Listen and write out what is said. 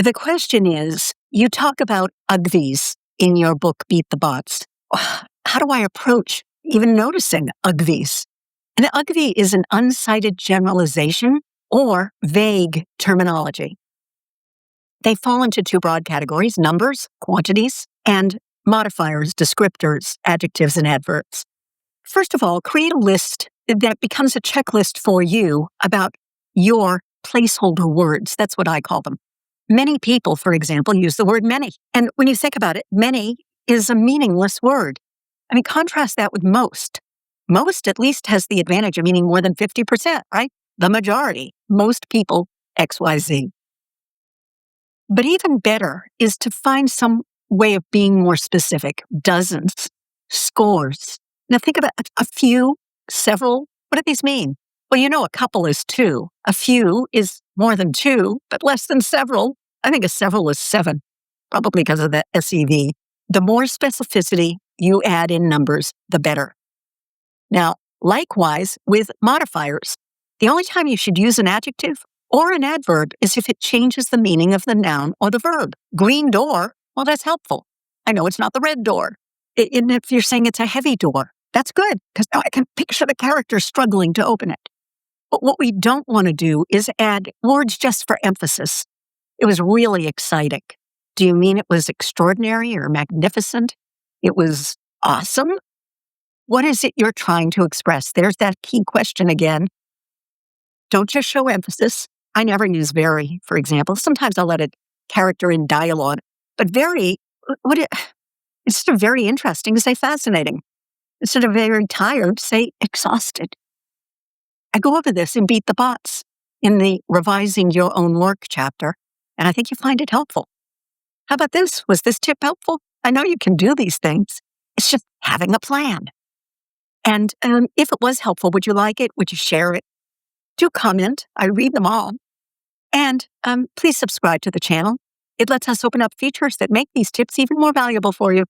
The question is, you talk about UGVs in your book, Beat the Bots. How do I approach even noticing UGVs? An UGV is an uncited generalization or vague terminology. They fall into two broad categories: numbers, quantities, and modifiers, descriptors, adjectives, and adverbs. First of all, create a list that becomes a checklist for you about your placeholder words. That's what I call them. Many people, for example, use the word many. And when you think about it, many is a meaningless word. I mean, contrast that with most. Most at least has the advantage of meaning more than 50%, right? The majority, most people, XYZ. But even better is to find some way of being more specific. Dozens, scores. Now think about a few, several. What do these mean? Well, you know, a couple is two. A few is more than two, but less than several. I think a several is 7, probably because of the SEV. The more specificity you add in numbers, the better. Now, likewise with modifiers, the only time you should use an adjective or an adverb is if it changes the meaning of the noun or the verb. Green door, well, that's helpful. I know it's not the red door. And if you're saying it's a heavy door, that's good, because now I can picture the character struggling to open it. But what we don't want to do is add words just for emphasis. It was really exciting. Do you mean it was extraordinary or magnificent? It was awesome? What is it you're trying to express? There's that key question again. Don't just show emphasis. I never use very, for example. Sometimes I'll let a character in dialogue, but very, instead of very interesting, say fascinating. Instead of very tired, say exhausted. I go over this in Beat the Bots in the Revising Your Own Work chapter, and I think you find it helpful. How about this? Was this tip helpful? I know you can do these things. It's just having a plan. And if it was helpful, would you like it? Would you share it? Do comment. I read them all. And please subscribe to the channel. It lets us open up features that make these tips even more valuable for you.